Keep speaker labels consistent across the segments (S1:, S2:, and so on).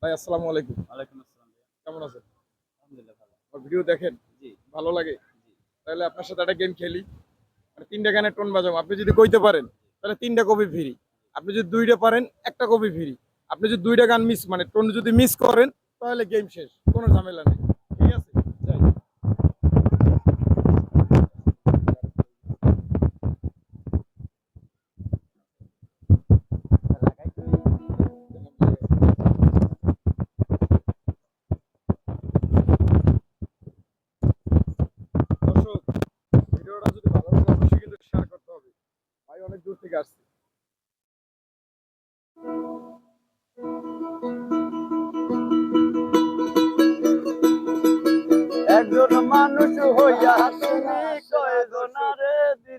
S1: ভাই আসসালামু আলাইকুম।
S2: ওয়ালাইকুম আসসালাম ভাইয়া।
S1: কেমন আছেন?
S2: আলহামদুলিল্লাহ ভালো।
S1: আমার ভিডিও দেখেন?
S2: জি,
S1: ভালো লাগে?
S2: জি,
S1: তাহলে আপনার সাথে একটা গেম খেলি। মানে ৩ টা গানের টোন বাজাবো। আপনি যদি কইতে পারেন তাহলে ৩ টা কপি ফ্রি। আপনি যদি ২ টা পারেন ১ টা কপি ফ্রি। আপনি যদি ২ টা গান মিস মানে টোন যদি মিস করেন তাহলে গেম শেষ। কোনো ঝামেলা নেই। ঠিক আছে? যাই। দর্শক ভিডিওটা যদি ভালো লাগে অবশ্যই কিন্তু শেয়ার করতে হবে। ভাই অনেক দূর থেকে আসছে।
S2: একজন মানুষ হইয়া তুমি কয়জনারে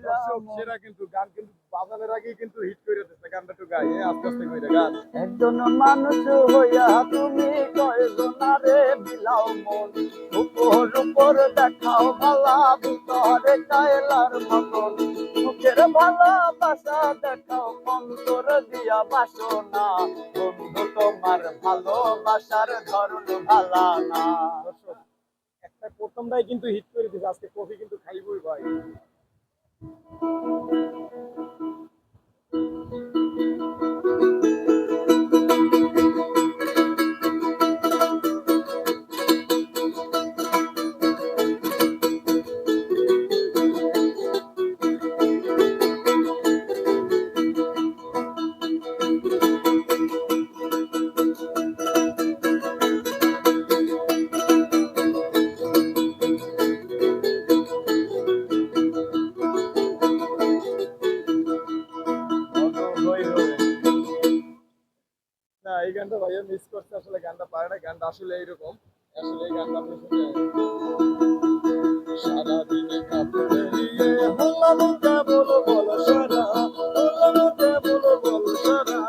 S1: দর্শক
S2: দিলাম।
S1: সেরা কিন্তু গান কিন্তু বাজানোর আগেই কিন্তু হিট করে দিচ্ছে গানটা একটু গাই আস্তে আস্তে কইরা গান।
S2: একজন মানুষ হইয়া তুমি কয়জনারে দিলাও মন। উপর উপর দেখাও ভালা ভিতরে কায়লার মতন। মুখের ভালোবাসা দেখাও অন্তর দিয়া বাসনা। বন্ধু তোমার ভালোবাসার ধরন ভালা না।
S1: দর্শক একটা প্রথমটাই কিন্তু হিট করে দিছে আজকে কফি কিন্তু খাইবই ভাই। না এই গানটা ভাইয়া মিস করছে আসলে গানটা পারে না গানটা আসলে এইরকম আসলে এই গানটা আপনি শুনে সারাদিনে কাঁদতে নিয়ে হলাম কেবল বলো সারা হলাম কেবল বলো সারা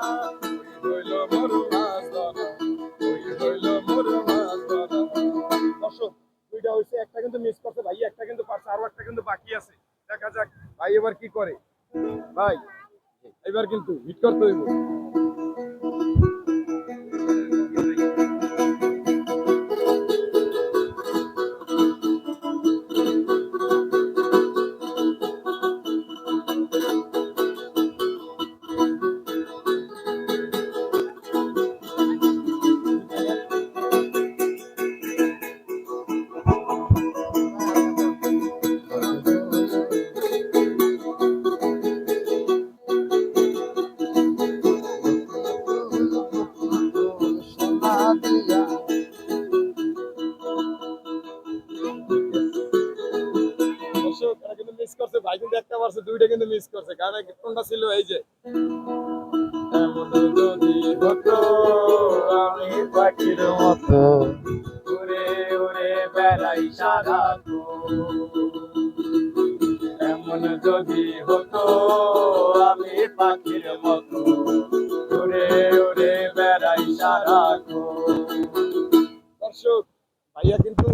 S1: ওই হইল মোর মাছ ধরা ওই হইল মোর মাছ ধরা। দর্শক দুইটা হইছে একটা কিন্তু মিস করছে ভাই একটা কিন্তু পারছে আরো একটা কিন্তু বাকি আছে দেখা যাক ভাই এবার কি করে ভাই এবার কিন্তু হিট করতে হইব।
S2: সোনা দিয়া
S1: দর্শক এরা কিন্তু মিস করছে ভাই কিন্তু একটা পারছে দুইটা কিন্তু মিস করছে কারণ কোনটা ছিল এই যে এমন যদি হতো আমি পাখির মতো
S2: উড়ে উড়ে বেড়াই সারা
S1: এমন যদি হতো
S2: আমি পাখির মতো উড়ে উড়ে বেড়াই সারা
S1: দর্শক ভাইয়া কিন্তু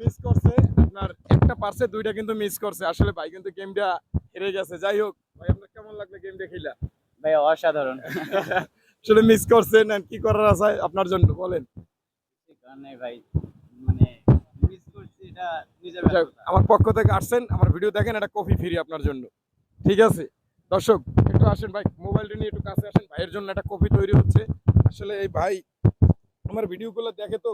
S1: মিস করছে আপনার একটা পারছে দুইটা কিন্তু মিস করছে আসলে ভাই কিন্তু গেমটা হেরে গেছে যাই হোক ভাই আপনার কেমন লাগলো গেমটা খেলা
S2: ভাই অসাধারণ।
S1: আসলে মিস করছেন আর কি করার আছে আপনার জন্য বলেন।
S2: কারণে ভাই মানে মিস করছি এটা নিজের
S1: যাক,
S2: ব্যর্থতা।
S1: আমার পক্ষ থেকে আসছেন আমার ভিডিও দেখেন একটা কফি ফ্রি আপনার জন্য ঠিক আছে। দর্শক একটু আসেন ভাই মোবাইলটা নিয়ে একটু কাছে আসেন ভাইয়ের জন্য একটা কফি তৈরি হচ্ছে আসলে এই ভাই আমার ভিডিওগুলো দেখে তো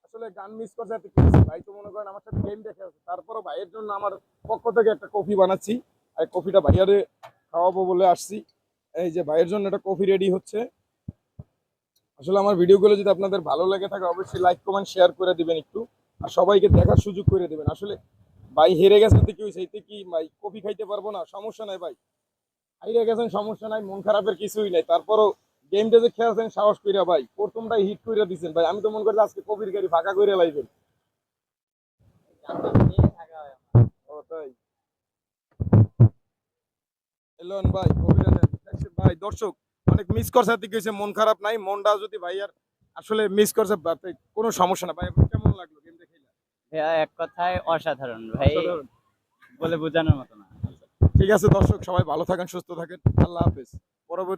S1: আসলে গান মিস করছে এত কি হয়েছে? ভাই তো মনে করেন আমার সাথে গেম দেখে আছে তারপরও ভাইয়ের জন্য আমার পক্ষ থেকে একটা কফি বানাচ্ছি আর কফিটা ভাইয়ারে খাওয়াবো বলে আসছি। এই যে ভাইয়ের জন্য একটা কফি রেডি হচ্ছে। আসলে আমার ভিডিওগুলো যদি আপনাদের ভালো লেগে থাকে অবশ্যই লাইক কমেন্ট শেয়ার করে দিবেন একটু আর সবাইকে দেখার সুযোগ করে দিবেন। আসলে ভাই হেরে গেছে কি হয়েছে এতে কি ভাই কফি খাইতে পারবো না সমস্যা নাই ভাই হাইরে গেছেন সমস্যা নাই মন খারাপের কিছুই নাই তারপরও গেমটা যে খেলছেন সাহস কইরা ভাই প্রথমটাই হিট কইরা দিছেন ভাই আমি তো মনে করি আজকে কফির গাড়ি ফাঁকা করে লাইবেন। ও তাই এলন ভাই কফিটা নেন দেখছেন ভাই দর্শক অনেক মিস করছে এতে কি হয়েছে মন খারাপ নাই মনটা যদি ভাই আর আসলে মিস করছে কোনো সমস্যা না ভাই আপনার কেমন লাগলো গেমটা খেলা
S2: ভাইয়া এক কথায় অসাধারণ ভাই,
S1: অসাধারণ।
S2: বলে বোঝানোর মতো না।
S1: ঠিক আছে দর্শক সবাই ভালো থাকেন সুস্থ থাকেন আল্লাহ হাফেজ পরবর্তী